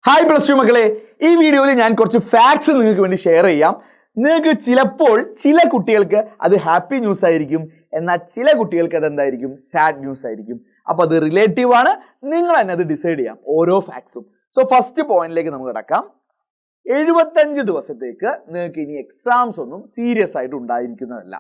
Hi plus two മക്കളെ, ഈ വീഡിയോയിൽ ഞാൻ കുറച്ച് ഫാക്ട്സ് നിങ്ങൾക്ക് വേണ്ടി ഷെയർ ചെയ്യാം. നിങ്ങൾക്ക് ചിലപ്പോൾ ചില കുട്ടികൾക്ക് അത് ഹാപ്പി ന്യൂസ് ആയിരിക്കും, എന്നാൽ ചില കുട്ടികൾക്ക് അത് എന്തായിരിക്കും, സാഡ് ന്യൂസ് ആയിരിക്കും. അപ്പോൾ അത് റിലേറ്റീവ് ആണ്, നിങ്ങൾ തന്നെ അത് ഡിസൈഡ് ചെയ്യാം ഓരോ ഫാക്ട്സും. സോ ഫസ്റ്റ് പോയിന്റിലേക്ക് നമുക്ക് കിടക്കാം. 75 ദിവസത്തേക്ക് നിങ്ങൾക്ക് ഇനി എക്സാംസ് ഒന്നും സീരിയസ് ആയിട്ട് ഉണ്ടായിരിക്കുന്നതല്ല.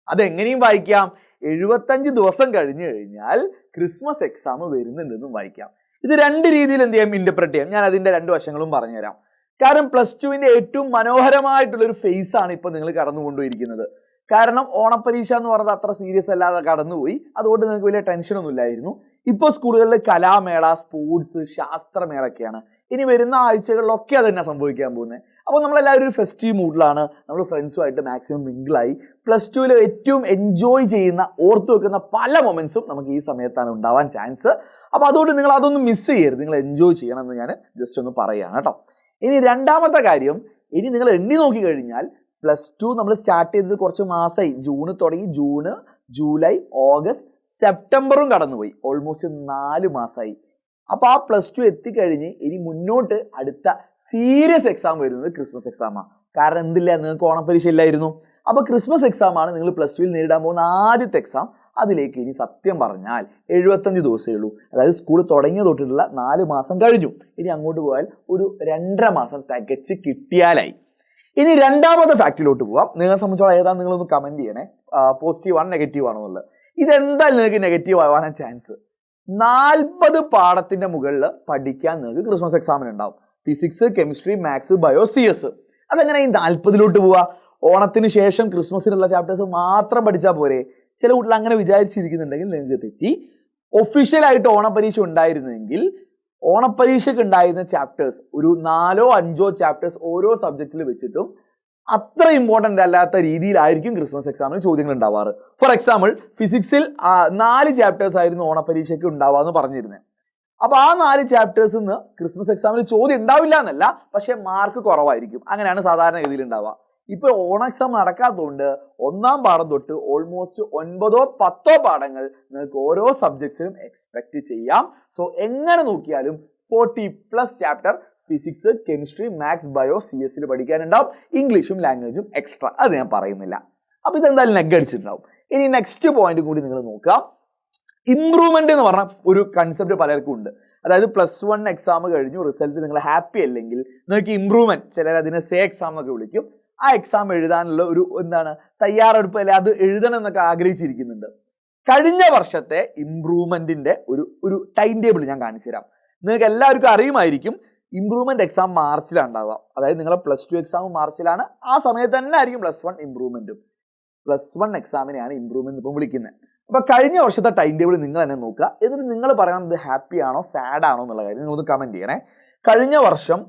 അതെങ്ങനെയും വായിക്കാം. 75 ദിവസം കഴിഞ്ഞു കഴിഞ്ഞാൽ ക്രിസ്മസ് എക്സാം വരുന്നുണ്ടെന്നും വായിക്കാം. ഇത് രണ്ട് രീതിയിൽ എന്ത് ചെയ്യാം, ഇന്റർപ്രറ്റ് ചെയ്യാം. ഞാൻ അതിന്റെ രണ്ട് വശങ്ങളും പറഞ്ഞുതരാം. കാരണം പ്ലസ് ടുവിന്റെ ഏറ്റവും മനോഹരമായിട്ടുള്ള ഒരു ഫേസ് ആണ് ഇപ്പൊ നിങ്ങൾ കടന്നുകൊണ്ടിരിക്കുന്നത്. കാരണം ഓണപ്പരീക്ഷ എന്ന് പറഞ്ഞത് അത്ര സീരിയസ് അല്ലാതെ കടന്നുപോയി, അതുകൊണ്ട് നിങ്ങൾക്ക് വലിയ ടെൻഷനൊന്നും ഇല്ലായിരുന്നു. ഇപ്പോൾ സ്കൂളുകളിൽ കലാമേള, സ്പോർട്സ്, ശാസ്ത്രമേളൊക്കെയാണ്. ഇനി വരുന്ന ആഴ്ചകളിലൊക്കെ അത് തന്നെ സംഭവിക്കാൻ പോകുന്നത്. അപ്പോൾ നമ്മളെല്ലാവരും ഒരു ഫെസ്റ്റീവ് മൂഡിലാണ്. നമ്മൾ ഫ്രണ്ട്സുമായിട്ട് മാക്സിമം മിങ്കിളായി പ്ലസ് ടുവിൽ ഏറ്റവും എൻജോയ് ചെയ്യുന്ന, ഓർത്തു വെക്കുന്ന പല മൊമെന്റ്സും നമുക്ക് ഈ സമയത്താണ് ഉണ്ടാവാൻ ചാൻസ്. അപ്പോൾ അതുകൊണ്ട് നിങ്ങൾ അതൊന്നും മിസ് ചെയ്യരുത്, നിങ്ങൾ എൻജോയ് ചെയ്യണം എന്ന് ഞാൻ ജസ്റ്റ് ഒന്ന് പറയുകയാണ് കേട്ടോ. ഇനി രണ്ടാമത്തെ കാര്യം, ഇനി നിങ്ങൾ എണ്ണി നോക്കി കഴിഞ്ഞാൽ പ്ലസ് ടു നമ്മൾ സ്റ്റാർട്ട് ചെയ്തത് കുറച്ച് മാസമായി. ജൂൺ തുടങ്ങി, ജൂൺ, ജൂലൈ, ഓഗസ്റ്റ്, സെപ്റ്റംബറും കടന്നുപോയി. ഓൾമോസ്റ്റ് 4 മാസമായി. അപ്പോൾ ആ പ്ലസ് ടു എത്തിക്കഴിഞ്ഞ് ഇനി മുന്നോട്ട് അടുത്ത സീരിയസ് എക്സാം വരുന്നത് ക്രിസ്മസ് എക്സാമാണ്. കാരണം എന്തില്ല, നിങ്ങൾക്ക് ഓണപ്പരീക്ഷ ഇല്ലായിരുന്നു. അപ്പോൾ ക്രിസ്മസ് എക്സാം ആണ് നിങ്ങൾ പ്ലസ് ടുവിൽ നേരിടാൻ പോകുന്ന ആദ്യത്തെ എക്സാം. അതിലേക്ക് ഇനി സത്യം പറഞ്ഞാൽ 75 ദിവസമേ ഉള്ളൂ. അതായത് സ്കൂൾ തുടങ്ങിയ തൊട്ടിട്ടുള്ള 4 മാസം കഴിഞ്ഞു. ഇനി അങ്ങോട്ട് പോയാൽ ഒരു 2.5 മാസം തികച്ച് കിട്ടിയാലായി. ഇനി രണ്ടാമത്തെ ഫാക്റ്റിലോട്ട് പോവാം. നിങ്ങളെ സംബന്ധിച്ചോളം ഏതാണ്, നിങ്ങളൊന്ന് കമന്റ് ചെയ്യണേ. പോസിറ്റീവ് ആണ് നെഗറ്റീവ് ആണോ എന്നുള്ളത്. ഇതെന്തായാലും നിങ്ങൾക്ക് നെഗറ്റീവ് ആവാനാണ് ചാൻസ്. 40 പാഠത്തിന്റെ മുകളിൽ പഠിക്കാൻ നിങ്ങൾക്ക് ക്രിസ്മസ് എക്സാമിന് ഉണ്ടാവും. Physics, chemistry, maths, bio, CS. അതെങ്ങനെ ഈ 40 പോവാ? ഓണത്തിന് ശേഷം ക്രിസ്മസിനുള്ള ചാപ്റ്റേഴ്സ് മാത്രം പഠിച്ചാൽ പോരെ? ചില കുട്ടികൾ അങ്ങനെ വിചാരിച്ചിരിക്കുന്നുണ്ടെങ്കിൽ നിങ്ങൾക്ക് തെറ്റി. ഒഫീഷ്യലായിട്ട് ഓണപ്പരീക്ഷ ഉണ്ടായിരുന്നെങ്കിൽ ഓണപ്പരീക്ഷയ്ക്ക് ഉണ്ടായിരുന്ന ചാപ്റ്റേഴ്സ് ഒരു 4-5 ചാപ്റ്റേഴ്സ് ഓരോ സബ്ജക്റ്റിൽ വെച്ചിട്ടും അത്ര ഇമ്പോർട്ടൻ്റ് അല്ലാത്ത രീതിയിലായിരിക്കും ക്രിസ്മസ് എക്സാമിന് ചോദ്യങ്ങൾ ഉണ്ടാവാറ്. ഫോർ എക്സാമ്പിൾ, ഫിസിക്സിൽ 4 ചാപ്റ്റേഴ്സ് ആയിരുന്നു ഓണപ്പരീക്ഷയ്ക്ക് ഉണ്ടാവാന്ന് പറഞ്ഞിരുന്നത്. അപ്പോൾ ആ 4 ചാപ്റ്റേഴ്സിൽ നിന്ന് ക്രിസ്മസ് എക്സാമിന് ചോദ്യം ഉണ്ടാവില്ല എന്നല്ല, പക്ഷെ മാർക്ക് കുറവായിരിക്കും. അങ്ങനെയാണ് സാധാരണ ഗതിയിൽ ഉണ്ടാവുക. ഇപ്പൊ ഓണ എക്സാം നടക്കാത്തതുകൊണ്ട് 1-ാം പാഠം തൊട്ട് ഓൾമോസ്റ്റ് 9-10 പാഠങ്ങൾ നിങ്ങൾക്ക് ഓരോ സബ്ജക്ട്സിലും എക്സ്പെക്ട് ചെയ്യാം. സോ എങ്ങനെ നോക്കിയാലും 40+ chapter physics, chemistry, maths, bio, CS പഠിക്കാനുണ്ടാവും. ഇംഗ്ലീഷും ലാംഗ്വേജും എക്സ്ട്രാ, അത് ഞാൻ പറയുന്നില്ല. അപ്പൊ ഇതെന്തായാലും നെഗ് അടിച്ചിട്ടുണ്ടാവും. ഇനി നെക്സ്റ്റ് പോയിന്റ് കൂടി നിങ്ങൾ നോക്കാം. ഇംപ്രൂവ്മെന്റ് എന്ന് പറഞ്ഞ ഒരു കൺസെപ്റ്റ് പലർക്കും ഉണ്ട്. അതായത് +1 എക്സാം കഴിഞ്ഞു, റിസൾട്ട് നിങ്ങൾ ഹാപ്പി അല്ലെങ്കിൽ നിങ്ങൾക്ക് ഇംപ്രൂവ്മെന്റ്, ചിലർ അതിനെ സേ എക്സാം എന്നൊക്കെ വിളിക്കും. ആ എക്സാം എഴുതാനുള്ള ഒരു തയ്യാറെടുപ്പ്, അല്ലെ അത് എഴുതണം എന്നൊക്കെ ആഗ്രഹിച്ചിരിക്കുന്നുണ്ട്. കഴിഞ്ഞ വർഷത്തെ ഇംപ്രൂവ്മെന്റിന്റെ ഒരു ടൈം ടേബിൾ ഞാൻ കാണിച്ചു തരാം. നിങ്ങൾക്ക് എല്ലാവർക്കും അറിയുമായിരിക്കും, ഇംപ്രൂവ്മെന്റ് എക്സാം മാർച്ചിലാണ് ഉണ്ടാവുക. അതായത് നിങ്ങളെ +2 എക്സാം മാർച്ചിലാണ്. ആ സമയത്ത് തന്നെ ആയിരിക്കും +1 ഇംപ്രൂവ്മെന്റും. +1 എക്സാമിനെയാണ് ഇംപ്രൂവ്മെന്റ് ഇപ്പം വിളിക്കുന്നത്. അപ്പൊ കഴിഞ്ഞ വർഷത്തെ ടൈം ടേബിൾ നിങ്ങൾ തന്നെ നോക്കുക. എന്നിട്ട് നിങ്ങൾ പറയണം ഇത് ഹാപ്പി ആണോ സാഡ് ആണോ എന്നുള്ള കാര്യം നിങ്ങളൊന്ന് കമന്റ് ചെയ്യണേ. കഴിഞ്ഞ വർഷം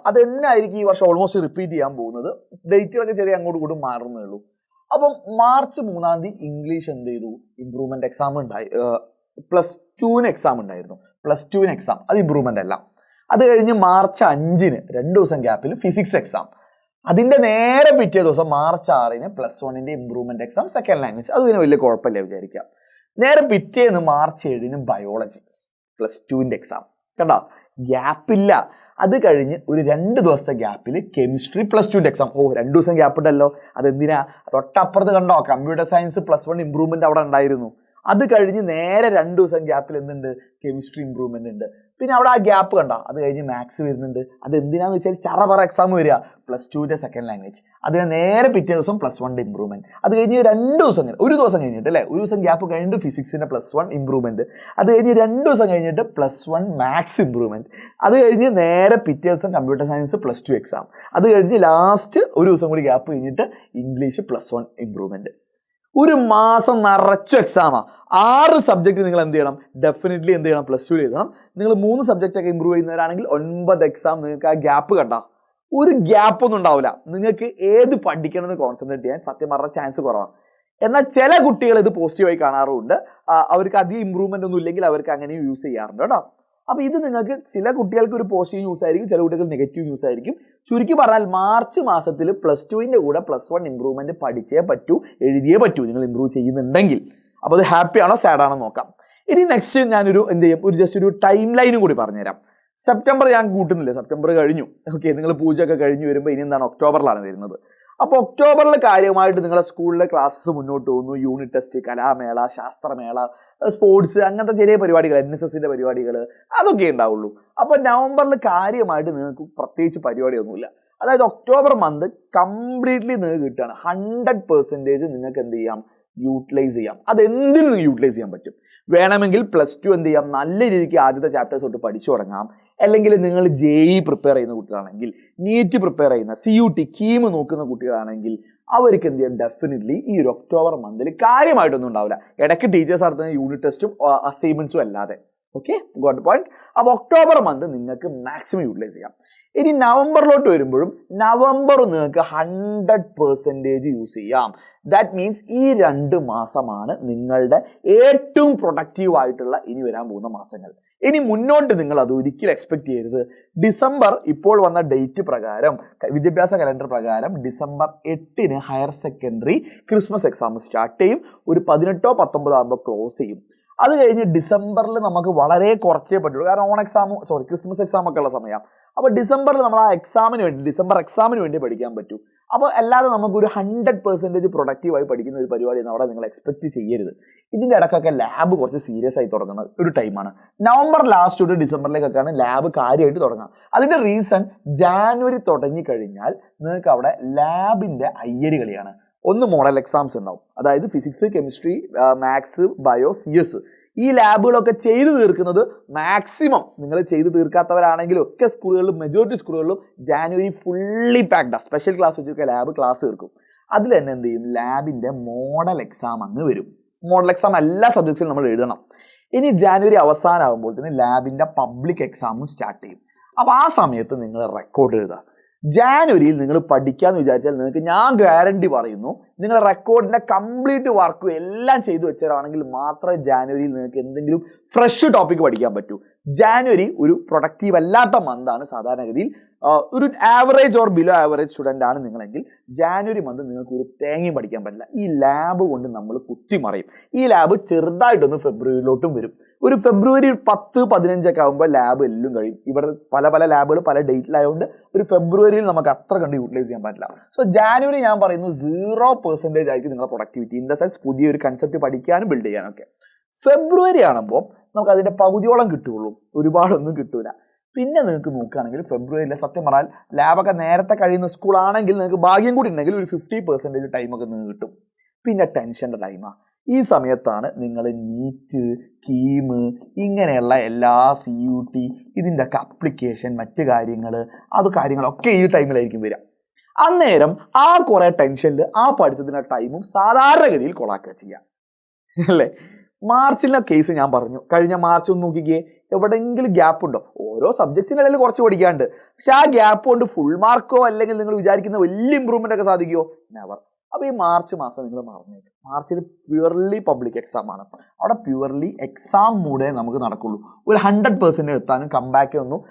അത് തന്നെ ആയിരിക്കും ഈ വർഷം ഓൾമോസ്റ്റ് റിപ്പീറ്റ് ചെയ്യാൻ പോകുന്നത്. ഡേറ്റുകളൊക്കെ ചെറിയ അങ്ങോട്ടും ഇങ്ങോട്ടും മാറുന്നേ ഉള്ളൂ. അപ്പം മാർച്ച് 3-ാം തീയതി ഇംഗ്ലീഷ് എന്ത് ചെയ്തു, ഇംപ്രൂവ്മെന്റ് എക്സാം ഉണ്ടായി. +2 എക്സാം ഉണ്ടായിരുന്നു. +2 എക്സാം അത് ഇംപ്രൂവ്മെന്റ് അല്ല. അത് കഴിഞ്ഞ് മാർച്ച് 5-ന് 2 ദിവസം ഗ്യാപ്പിൽ ഫിസിക്സ് എക്സാം. അതിന്റെ നേരെ പിറ്റേ ദിവസം മാർച്ച് 6-ന് +1ന്റെ ഇംപ്രൂവ്മെന്റ് എക്സാം സെക്കൻഡ് ലാംഗ്വേജ്. അത് പിന്നെ വലിയ കുഴപ്പമില്ല വിചാരിക്കാം. നേരെ പിറ്റേന്ന് മാർച്ച് 7-ന് ബയോളജി +2ന്റെ എക്സാം. കണ്ടോ, ഗ്യാപ്പില്ല. അത് കഴിഞ്ഞ് ഒരു 2 ദിവസത്തെ ഗ്യാപ്പിൽ കെമിസ്ട്രി +2ന്റെ എക്സാം. 2 ദിവസം ഗ്യാപ്പ് ഉണ്ടല്ലോ, അതെന്തിനാ? തൊട്ടപ്പുറത്ത് കണ്ടോ, കമ്പ്യൂട്ടർ സയൻസ് +1 ഇംപ്രൂവ്മെന്റ് അവിടെ ഉണ്ടായിരുന്നു. അത് കഴിഞ്ഞ് നേരെ 2 ദിവസം ഗ്യാപ്പിൽ എന്തുണ്ട്, കെമിസ്ട്രി ഇംപ്രൂവ്മെന്റ് ഉണ്ട്. പിന്നെ അവിടെ ആ ഗ്യാപ്പ് കണ്ടോ, അത് കഴിഞ്ഞ് മാത്സ് വരുന്നുണ്ട്. അത് എന്തിനാന്ന് വെച്ചാൽ ചറപറ എക്സാം വരിക, +2ന്റെ സെക്കൻഡ് ലാംഗ്വേജ്. അതിന് നേരെ പിറ്റേ ദിവസം +1ന്റെ ഇംപ്രൂവ്മെന്റ്. അത് കഴിഞ്ഞ് 2 ദിവസം ഒരു ദിവസം കഴിഞ്ഞിട്ട് അല്ലേ, ഒരു ദിവസം ഗ്യാപ്പ് കഴിഞ്ഞിട്ട് ഫിസിക്സിന്റെ +1 ഇംപ്രൂവ്മെന്റ്. അത് കഴിഞ്ഞ് 2 ദിവസം കഴിഞ്ഞിട്ട് +1 മാത്സ് ഇംപ്രൂവ്മെന്റ്. അത് കഴിഞ്ഞ് നേരെ പിറ്റേ ദിവസം കമ്പ്യൂട്ടർ സയൻസ് +2 എക്സാം. അത് കഴിഞ്ഞ് ലാസ്റ്റ് ഒരു ദിവസം കൂടി ഗ്യാപ്പ് കഴിഞ്ഞിട്ട് ഇംഗ്ലീഷ് +1 ഇംപ്രൂവ്മെന്റ്. ഒരു മാസം നിറച്ചു എക്സാമാ. 6 സബ്ജക്ട് നിങ്ങൾ എന്ത് ചെയ്യണം, ഡെഫിനറ്റ്ലി എന്ത് ചെയ്യണം, +2 എഴുതണം. നിങ്ങൾ 3 സബ്ജക്റ്റ് ഒക്കെ ഇമ്പ്രൂവ് ചെയ്യുന്നവരാണെങ്കിൽ 9 എക്സാം. നിങ്ങൾക്ക് ആ ഗ്യാപ്പ് കണ്ട ഒരു ഗ്യാപ്പ് ഒന്നും ഉണ്ടാവില്ല. നിങ്ങൾക്ക് ഏത് പഠിക്കണം എന്ന് കോൺസെൻട്രേറ്റ് ചെയ്യാൻ സത്യം പറഞ്ഞ ചാൻസ് കുറവാണ്. എന്നാൽ ചില കുട്ടികൾ ഇത് പോസിറ്റീവായി കാണാറുമുണ്ട്. അവർക്ക് അധികം ഇമ്പ്രൂവ്മെന്റ് ഒന്നും ഇല്ലെങ്കിൽ അവർക്ക് അങ്ങനെയും യൂസ് ചെയ്യാറുണ്ട് കേട്ടോ. അപ്പോൾ ഇത് നിങ്ങൾക്ക് ചില കുട്ടികൾക്ക് ഒരു പോസിറ്റീവ് ന്യൂസ് ആയിരിക്കും, ചില കുട്ടികൾക്ക് നെഗറ്റീവ് ന്യൂസ് ആയിരിക്കും. ചുരുക്കി പറഞ്ഞാൽ മാർച്ച് മാസത്തിൽ +2ന്റെ കൂടെ +1 ഇംപ്രൂവ്മെന്റ് പഠിച്ചേ പറ്റൂ, എഴുതിയേ പറ്റൂ നിങ്ങൾ ഇംപ്രൂവ് ചെയ്യുന്നുണ്ടെങ്കിൽ. അപ്പോൾ അത് ഹാപ്പി ആണോ സാഡ് ആണോ നോക്കാം. ഇനി നെക്സ്റ്റ് ഞാനൊരു ജസ്റ്റ് ഒരു ടൈം ലൈനും കൂടി പറഞ്ഞുതരാം. സെപ്റ്റംബർ ഞാൻ കൂട്ടുന്നില്ല, സെപ്റ്റംബർ കഴിഞ്ഞു. ഓക്കെ, നിങ്ങൾ പൂജയൊക്കെ കഴിഞ്ഞ് വരുമ്പോൾ ഇനി എന്താണ് ഒക്ടോബറിലാണ് വരുന്നത്. അപ്പോൾ ഒക്ടോബറിൽ കാര്യമായിട്ട് നിങ്ങളുടെ സ്കൂളിലെ ക്ലാസ്സസ് മുന്നോട്ട് പോകുന്നു. യൂണിറ്റ് ടെസ്റ്റ്, കലാമേള, ശാസ്ത്രമേള, സ്പോർട്സ്, അങ്ങനത്തെ ചെറിയ പരിപാടികൾ, NSSന്റെ പരിപാടികൾ, അതൊക്കെ ഉണ്ടാവുള്ളൂ. അപ്പോൾ നവംബറിൽ കാര്യമായിട്ട് നിങ്ങൾക്ക് പ്രത്യേകിച്ച് പരിപാടിയൊന്നുമില്ല. അതായത് ഒക്ടോബർ മന്ത് കംപ്ലീറ്റ്ലി നിങ്ങൾക്ക് കിട്ടുകയാണ്. 100% നിങ്ങൾക്ക് എന്ത് ചെയ്യാം, യൂട്ടിലൈസ് ചെയ്യാം. അതെന്തിനും നിങ്ങൾക്ക് യൂട്ടിലൈസ് ചെയ്യാൻ പറ്റും. വേണമെങ്കിൽ +2 എന്ത് ചെയ്യാം, നല്ല രീതിക്ക് ആദ്യത്തെ ചാപ്റ്റേഴ്സ് തൊട്ട് പഠിച്ചു തുടങ്ങാം. അല്ലെങ്കിൽ നിങ്ങൾ JEE പ്രിപ്പയർ ചെയ്യുന്ന കുട്ടികളാണെങ്കിൽ, നീറ്റ് പ്രിപ്പയർ ചെയ്യുന്ന, CUT കീം നോക്കുന്ന കുട്ടികളാണെങ്കിൽ അവർക്ക് എന്ത് ചെയ്യാം, ഡെഫിനറ്റ്ലി ഈ ഒരു ഒക്ടോബർ മന്തിൽ കാര്യമായിട്ടൊന്നും ഉണ്ടാവില്ല. ഇടയ്ക്ക് ടീച്ചേഴ്സ് നടത്തുന്ന യൂണിറ്റ് ടെസ്റ്റും അസൈൻമെന്റ്സും അല്ലാതെ. Okay, got point. അപ്പോൾ ഒക്ടോബർ മന്ത് നിങ്ങൾക്ക് മാക്സിമം യൂട്ടിലൈസ് ചെയ്യാം. ഇനി നവംബറിലോട്ട് വരുമ്പോഴും നവംബർ നിങ്ങൾക്ക് 100% യൂസ് ചെയ്യാം. ദാറ്റ് മീൻസ് ഈ 2 മാസമാണ് നിങ്ങളുടെ ഏറ്റവും പ്രൊഡക്റ്റീവ് ആയിട്ടുള്ള ഇനി വരാൻ പോകുന്ന മാസങ്ങൾ. ഇനി മുന്നോട്ട് നിങ്ങൾ അത് ഒരിക്കലും എക്സ്പെക്ട് ചെയ്യരുത്. ഡിസംബർ ഇപ്പോൾ വന്ന ഡേറ്റ് പ്രകാരം, വിദ്യാഭ്യാസ കലണ്ടർ പ്രകാരം December 8 higher secondary Christmas exam start ചെയ്യും. ഒരു 18 19 ആകുമ്പോൾ ക്ലോസ് ചെയ്യും. അത് കഴിഞ്ഞ് ഡിസംബറിൽ നമുക്ക് വളരെ കുറച്ചേ പറ്റുള്ളൂ, കാരണം ക്രിസ്മസ് എക്സാം ഒക്കെ ഉള്ള സമയം. അപ്പോൾ ഡിസംബറിൽ നമ്മൾ ആ എക്സാമിന് വേണ്ടി, ഡിസംബർ എക്സാമിന് വേണ്ടി പഠിക്കാൻ പറ്റും. അപ്പോൾ അല്ലാതെ നമുക്കൊരു 100% പ്രൊഡക്റ്റീവായി പഠിക്കുന്ന ഒരു പരിപാടിയൊന്നും അവിടെ നിങ്ങൾ എക്സ്പെക്ട് ചെയ്യരുത്. ഇതിൻ്റെ ഇടയ്ക്കൊക്കെ ലാബ് കുറച്ച് സീരിയസ് ആയി തുടങ്ങുന്ന ഒരു ടൈമാണ്. നവംബർ ലാസ്റ്റ് തൊട്ട് ഡിസംബറിലേക്കൊക്കെയാണ് ലാബ് കാര്യമായിട്ട് തുടങ്ങുക. അതിൻ്റെ റീസൺ, ജാനുവരി തുടങ്ങിക്കഴിഞ്ഞാൽ നിങ്ങൾക്ക് അവിടെ ലാബിൻ്റെ അയ്യര് കളിയാണ്. ഒന്ന് മോഡൽ എക്സാംസ് ഉണ്ടാവും, അതായത് physics, chemistry, maths, bio, CS. ഈ ലാബുകളൊക്കെ ചെയ്തു തീർക്കുന്നത് മാക്സിമം നിങ്ങൾ ചെയ്തു തീർക്കാത്തവരാണെങ്കിലും ഒക്കെ സ്കൂളുകളിലും, മെജോറിറ്റി സ്കൂളുകളിലും ജാനുവരി ഫുള്ളി പാക്ഡാണ്. സ്പെഷ്യൽ ക്ലാസ് വെച്ചൊക്കെ ലാബ് ക്ലാസ് തീർക്കും. അതിൽ തന്നെ എന്ത് ചെയ്യും, ലാബിൻ്റെ മോഡൽ എക്സാം അങ്ങ് വരും. മോഡൽ എക്സാം എല്ലാ സബ്ജക്ട്സിലും നമ്മൾ എഴുതണം. ഇനി ജാനുവരി അവസാനമാകുമ്പോൾ തന്നെ ലാബിൻ്റെ പബ്ലിക് എക്സാമും സ്റ്റാർട്ട് ചെയ്യും. അപ്പോൾ ആ സമയത്ത് നിങ്ങൾ റെക്കോർഡ് എഴുതുക. ജാനുവരിയിൽ നിങ്ങൾ പഠിക്കാമെന്ന് വിചാരിച്ചാൽ നിങ്ങൾക്ക് ഞാൻ ഗ്യാരണ്ടി പറയുന്നു, നിങ്ങൾ റെക്കോർഡിൻ്റെ കംപ്ലീറ്റ് വർക്കും എല്ലാം ചെയ്തു വെച്ചവരാണെങ്കിൽ മാത്രമേ ജാനുവരിയിൽ നിങ്ങൾക്ക് എന്തെങ്കിലും ഫ്രഷ് ടോപ്പിക് പഠിക്കാൻ പറ്റൂ. ജാനുവരി ഒരു പ്രൊഡക്റ്റീവ് അല്ലാത്ത മന്താണ് സാധാരണഗതിയിൽ. ഒരു average or below average student ആണ് നിങ്ങളെങ്കിൽ ജാനുവരി മന്ത് നിങ്ങൾക്ക് ഒരു തേങ്ങയും പഠിക്കാൻ പറ്റില്ല. ഈ ലാബ് കൊണ്ട് നമ്മൾ കുത്തിമറിയും. ഈ ലാബ് ചെറുതായിട്ടൊന്ന് ഫെബ്രുവരിയിലോട്ടും വരും. ഒരു ഫെബ്രുവരി 10 15 ആകുമ്പോൾ ലാബ് എല്ലാം കഴിയും. ഇവിടെ പല ലാബുകൾ പല ഡേറ്റിലായതുകൊണ്ട് ഒരു ഫെബ്രുവരിയിൽ നമുക്ക് അത്ര കണ്ട് യൂട്ടിലൈസ് ചെയ്യാൻ പറ്റില്ല. സോ ജാനുവരി ഞാൻ പറയുന്നു 0% ആയിരിക്കും നിങ്ങളുടെ പ്രൊഡക്ടിവിറ്റി. ഇൻ ദ സെൻസ് പുതിയൊരു കൺസെപ്റ്റ് പഠിക്കാനും ബിൽഡ് ചെയ്യാനൊക്കെ. ഫെബ്രുവരി ആകുമ്പോൾ നമുക്ക് അതിൻ്റെ പകുതിയോളം കിട്ടുകയുള്ളൂ, ഒരുപാടൊന്നും കിട്ടൂല. പിന്നെ നിങ്ങൾക്ക് നോക്കുകയാണെങ്കിൽ ഫെബ്രുവരിയിലെ സത്യം പറഞ്ഞാൽ ലാബൊക്കെ നേരത്തെ കഴിയുന്ന സ്കൂളാണെങ്കിൽ നിങ്ങൾക്ക് ഭാഗ്യം കൂടി ഉണ്ടെങ്കിൽ ഒരു 50% ടൈമൊക്കെ നിങ്ങൾക്ക് കിട്ടും. പിന്നെ ടെൻഷൻ്റെ ടൈമാണ്. ഈ സമയത്താണ് നിങ്ങൾ നീറ്റ്, കീം, ഇങ്ങനെയുള്ള എല്ലാ CUT ഇതിൻ്റെ ഒക്കെ അപ്ലിക്കേഷൻ, മറ്റ് കാര്യങ്ങളൊക്കെ ഈ ടൈമിലായിരിക്കും വരിക. അന്നേരം ആ കുറേ ടെൻഷനിൽ ആ പഠിത്തത്തിൻ്റെ ടൈമും സാധാരണഗതിയിൽ കൊളാക്കുക ചെയ്യാം, അല്ലേ? മാർച്ചിലെ കേസ് ഞാൻ പറഞ്ഞു. കഴിഞ്ഞ മാർച്ച് ഒന്ന് നോക്കിക്കേ, എവിടെയെങ്കിലും ഗ്യാപ്പ് ഉണ്ടോ? ഓരോ സബ്ജക്ട്സിൻ്റെ ഇടയിൽ കുറച്ച് പഠിക്കാണ്ട്, പക്ഷെ ആ ഗ്യാപ്പ് കൊണ്ട് ഫുൾ മാർക്കോ അല്ലെങ്കിൽ നിങ്ങൾ വിചാരിക്കുന്ന വലിയ ഇമ്പ്രൂവ്മെൻ്റ് ഒക്കെ സാധിക്കുമോ? നെവർ. അപ്പോൾ ഈ മാർച്ച് മാസം നിങ്ങൾ മറന്നേക്കും. മാർച്ചിൽ പ്യുവർലി പബ്ലിക് എക്സാം ആണ്. അവിടെ പ്യുവർലി എക്സാം മൂഡേ നമുക്ക് നടക്കുള്ളൂ. ഒരു 100% എത്താനും കംബാക്ക് ഒന്നും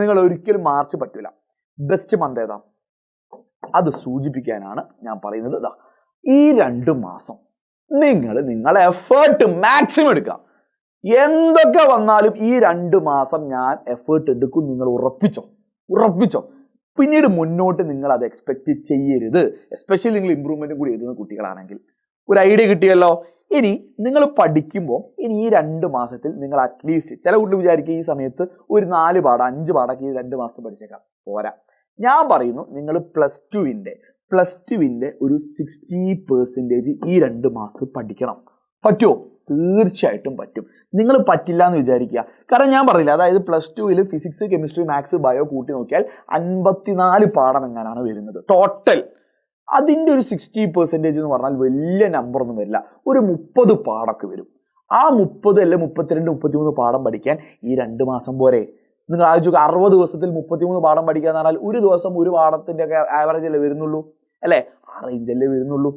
നിങ്ങൾ ഒരിക്കലും മാർച്ച് പറ്റില്ല. ബെസ്റ്റ് മന്ത് ഏതാ അത് സൂചിപ്പിക്കാനാണ് ഞാൻ പറയുന്നത്. ഇതാ, ഈ 2 മാസം നിങ്ങളെ എഫേർട്ട് മാക്സിമം എടുക്കുക. എന്തൊക്കെ വന്നാലും ഈ 2 മാസം ഞാൻ എഫേർട്ട് എടുക്കും, നിങ്ങൾ ഉറപ്പിച്ചോ. പിന്നീട് മുന്നോട്ട് നിങ്ങൾ അത് എക്സ്പെക്ട് ചെയ്യരുത്. എസ്പെഷ്യലി നിങ്ങൾ ഇമ്പ്രൂവ്മെൻറ്റും കൂടി എഴുതുന്ന കുട്ടികളാണെങ്കിൽ. ഒരു ഐഡിയ കിട്ടിയല്ലോ. ഇനി നിങ്ങൾ പഠിക്കുമ്പോൾ ഇനി ഈ 2 മാസത്തിൽ നിങ്ങൾ അറ്റ്ലീസ്റ്റ്, ചില കുട്ടികൾ വിചാരിക്കുക ഈ സമയത്ത് ഒരു 4 പാഠം 5 പാഠമൊക്കെ ഈ 2 മാസത്തിൽ പഠിച്ചേക്കാം. പോരാ, ഞാൻ പറയുന്നു നിങ്ങൾ പ്ലസ് ടുവിൻ്റെ ഒരു 60% ഈ 2 മാസത്തിൽ പഠിക്കണം. പറ്റുമോ? തീർച്ചയായിട്ടും പറ്റും. നിങ്ങൾ പറ്റില്ല എന്ന് വിചാരിക്കുക. കാരണം ഞാൻ പറയില്ല, അതായത് പ്ലസ് ടുവിൽ ഫിസിക്സ്, കെമിസ്ട്രി, മാത്സ്, ബയോ കൂട്ടി നോക്കിയാൽ 54 പാഠം എങ്ങനെയാണ് വരുന്നത് ടോട്ടൽ. അതിൻ്റെ ഒരു 60% എന്ന് പറഞ്ഞാൽ വലിയ നമ്പറൊന്നും വരില്ല. ഒരു 30 പാഠമൊക്കെ വരും. ആ 30 അല്ലെ 32, 33 പാഠം പഠിക്കാൻ ഈ 2 മാസം പോരെ? നിങ്ങൾ ആലോചിച്ച് 60 ദിവസത്തിൽ 33 പാഠം പഠിക്കുക എന്ന് പറഞ്ഞാൽ ഒരു ദിവസം ഒരു പാഠത്തിൻ്റെ ഒക്കെ ആവറേജ് അല്ലേ വരുന്നുള്ളൂ, അല്ലേ? ആ റേഞ്ചല്ലേ വരുന്നുള്ളൂ.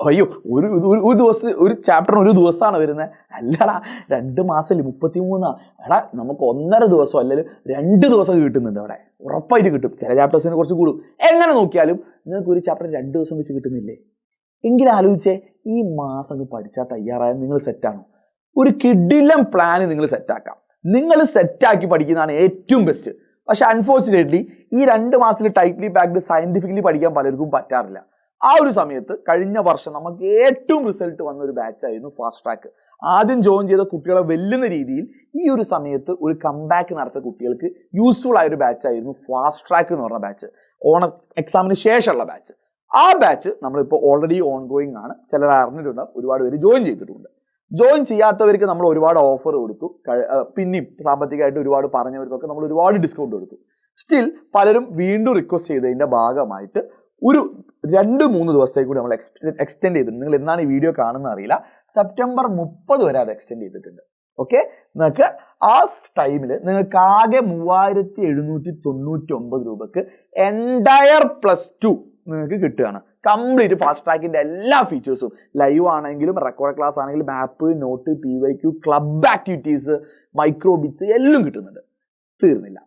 അയ്യോ, ഒരു ദിവസത്തിൽ ഒരു ചാപ്റ്ററിന് ഒരു ദിവസമാണ് വരുന്നത്. അല്ലടാ, 2 മാസത്തിൽ 33. എടാ, നമുക്ക് 1.5 ദിവസം അല്ലെങ്കിൽ 2 ദിവസം കിട്ടുന്നുണ്ട് അവിടെ, ഉറപ്പായിട്ട് കിട്ടും. ചില ചാപ്റ്റേഴ്സിന് കുറച്ച് കൂടും. എങ്ങനെ നോക്കിയാലും നിങ്ങൾക്ക് ഒരു ചാപ്റ്റർ 2 ദിവസം വെച്ച് കിട്ടുന്നില്ലേ? എങ്കിലും ആലോചിച്ചേ, ഈ മാസം പഠിച്ചാൽ തയ്യാറായാൽ നിങ്ങൾ സെറ്റാണോ? ഒരു കിടിലം പ്ലാന് നിങ്ങൾ സെറ്റാക്കാം. നിങ്ങൾ സെറ്റാക്കി പഠിക്കുന്നതാണ് ഏറ്റവും ബെസ്റ്റ്. പക്ഷെ അൺഫോർച്ചുനേറ്റ്ലി ഈ 2 മാസത്തിൽ ടൈറ്റ്ലി പാക്ഡ് സയന്റിഫിക്കലി പഠിക്കാൻ പലർക്കും പറ്റാറില്ല. ആ ഒരു സമയത്ത് കഴിഞ്ഞ വർഷം നമുക്ക് ഏറ്റവും റിസൾട്ട് വന്ന ഒരു ബാച്ചായിരുന്നു ഫാസ്റ്റ് ട്രാക്ക്. ആദ്യം ജോയിൻ ചെയ്ത കുട്ടികളെ വെല്ലുന്ന രീതിയിൽ ഈ ഒരു സമയത്ത് ഒരു കംബാക്ക് നടത്തിയ കുട്ടികൾക്ക് യൂസ്ഫുൾ ആയ ഒരു ബാച്ചായിരുന്നു ഫാസ്റ്റ് ട്രാക്ക് എന്ന് പറഞ്ഞ ബാച്ച്. ഓണം എക്സാമിന് ശേഷമുള്ള ബാച്ച്. ആ ബാച്ച് നമ്മളിപ്പോൾ ഓൾറെഡി ഓൺ ഗോയിങ് ആണ്. ചിലർ അറിഞ്ഞിട്ടുണ്ട്, ഒരുപാട് പേര് ജോയിൻ ചെയ്തിട്ടുണ്ട്. ജോയിൻ ചെയ്യാത്തവർക്ക് നമ്മൾ ഒരുപാട് ഓഫർ കൊടുത്തു. പിന്നെയും സാമ്പത്തികമായിട്ട് ഒരുപാട് പറഞ്ഞവർക്കൊക്കെ നമ്മൾ ഒരുപാട് ഡിസ്കൗണ്ട് കൊടുത്തു. സ്റ്റിൽ പലരും വീണ്ടും റിക്വസ്റ്റ് ചെയ്തതിൻ്റെ ഭാഗമായിട്ട് ഒരു 2-3 ദിവസത്തേക്ക് കൂടി നമ്മൾ എക്സ്റ്റെൻഡ് ചെയ്തിട്ടുണ്ട്. നിങ്ങൾ എന്നാണ് ഈ വീഡിയോ കാണുന്നത് അറിയില്ല. സെപ്റ്റംബർ 30 വരെ അത് എക്സ്റ്റെൻഡ് ചെയ്തിട്ടുണ്ട്. ഓക്കെ, നിങ്ങൾക്ക് ആ ടൈമിൽ നിങ്ങൾക്ക് ആകെ 3799 രൂപക്ക് എൻറ്റയർ +2 നിങ്ങൾക്ക് കിട്ടുകയാണ്. കംപ്ലീറ്റ് ഫാസ്റ്റ് ട്രാക്കിന്റെ എല്ലാ ഫീച്ചേഴ്സും ലൈവ് ആണെങ്കിലും റെക്കോർഡ് ക്ലാസ് ആണെങ്കിലും map, note, PYQ, club activities, micro bits എല്ലാം കിട്ടുന്നുണ്ട്. തീർന്നില്ല.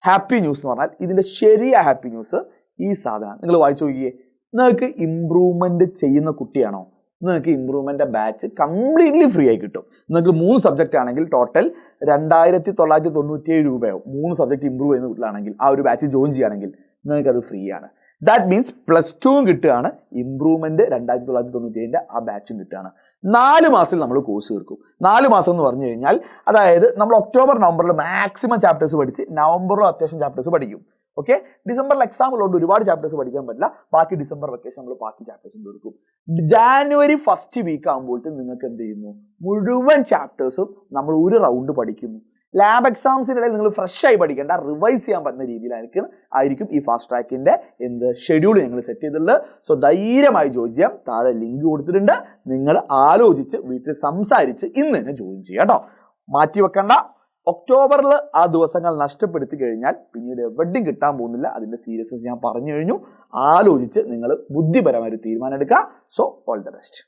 ഹാപ്പി ന്യൂസ് എന്ന് പറഞ്ഞാൽ ഇതിന്റെ ശരിയായ ഹാപ്പി ന്യൂസ് ഈ സാധനം നിങ്ങൾ വായിച്ചു നോക്കിയേ. നിങ്ങൾക്ക് ഇംപ്രൂവ്മെന്റ് ചെയ്യുന്ന കുട്ടിയാണോ, നിങ്ങൾക്ക് ഇംപ്രൂവ്മെന്റ് ബാച്ച് കംപ്ലീറ്റ്ലി ഫ്രീ ആയി കിട്ടും. നിങ്ങൾക്ക് 3 സബ്ജക്റ്റ് ആണെങ്കിൽ ടോട്ടൽ 2997 രൂപയാവും. 3 സബ്ജക്റ്റ് ഇംപ്രൂവ് ചെയ്യുന്ന കുട്ടികളാണെങ്കിൽ ആ ഒരു ബാച്ച് ജോയിൻ ചെയ്യുകയാണെങ്കിൽ നിങ്ങൾക്ക് അത് ഫ്രീ ആണ്. ദാറ്റ് മീൻസ് +2 കിട്ടുകയാണ്, ഇംപ്രൂവ്മെന്റ് 2997 ആ ബാച്ചും കിട്ടുകയാണ്. 4 മാസത്തിൽ നമ്മൾ കോഴ്സ് തീർക്കും. 4 മാസം എന്ന് പറഞ്ഞു കഴിഞ്ഞാൽ അതായത് നമ്മൾ ഒക്ടോബർ നവംബറിൽ മാക്സിമം ചാപ്റ്റേഴ്സ് പഠിച്ച് നവംബറിലും അത്യാവശ്യം ചാപ്റ്റേഴ്സ് പഠിക്കും. ഓക്കെ, ഡിസംബറിൽ എക്സാം ഉള്ളതുകൊണ്ട് ഒരുപാട് ചാപ്റ്റേഴ്സ് പഠിക്കാൻ പറ്റില്ല. ബാക്കി ഡിസംബർ വെക്കേഷൻ നമ്മൾ ബാക്കി ചാപ്റ്റേഴ്സും തീർക്കും. ജാനുവരി ഫസ്റ്റ് വീക്ക് ആകുമ്പോഴത്തേക്കും നിങ്ങൾക്ക് എന്ത് ചെയ്യുന്നു, മുഴുവൻ ചാപ്റ്റേഴ്സും നമ്മൾ ഒരു റൗണ്ട് പഠിക്കുന്നു. ലാബ് എക്സാംസിനിടയിൽ നിങ്ങൾ ഫ്രഷ് ആയി പഠിക്കേണ്ട, റിവൈസ് ചെയ്യാൻ പറ്റുന്ന രീതിയിലായിരിക്കും ഈ ഫാസ്റ്റ് ട്രാക്കിന്റെ ഷെഡ്യൂൾ ഞങ്ങൾ സെറ്റ് ചെയ്തിട്ടുള്ളത്. സോ ധൈര്യമായി ജോയിൻ ചെയ്യാം. താഴെ ലിങ്ക് കൊടുത്തിട്ടുണ്ട്. നിങ്ങൾ ആലോചിച്ച് വീട്ടിൽ സംസാരിച്ച് ഇന്ന് തന്നെ ജോയിൻ ചെയ്യാം കേട്ടോ. മാറ്റി വെക്കണ്ട. ഒക്ടോബറിൽ ആ ദിവസങ്ങൾ നഷ്ടപ്പെടുത്തി കഴിഞ്ഞാൽ പിന്നീട് എവിടെയും കിട്ടാൻ പോകുന്നില്ല. അതിന്റെ സീരിയസ്നെസ് ഞാൻ പറഞ്ഞു കഴിഞ്ഞു. ആലോചിച്ച് നിങ്ങൾ ബുദ്ധിപരമായ ഒരു തീരുമാനം എടുക്കുക. So all the best.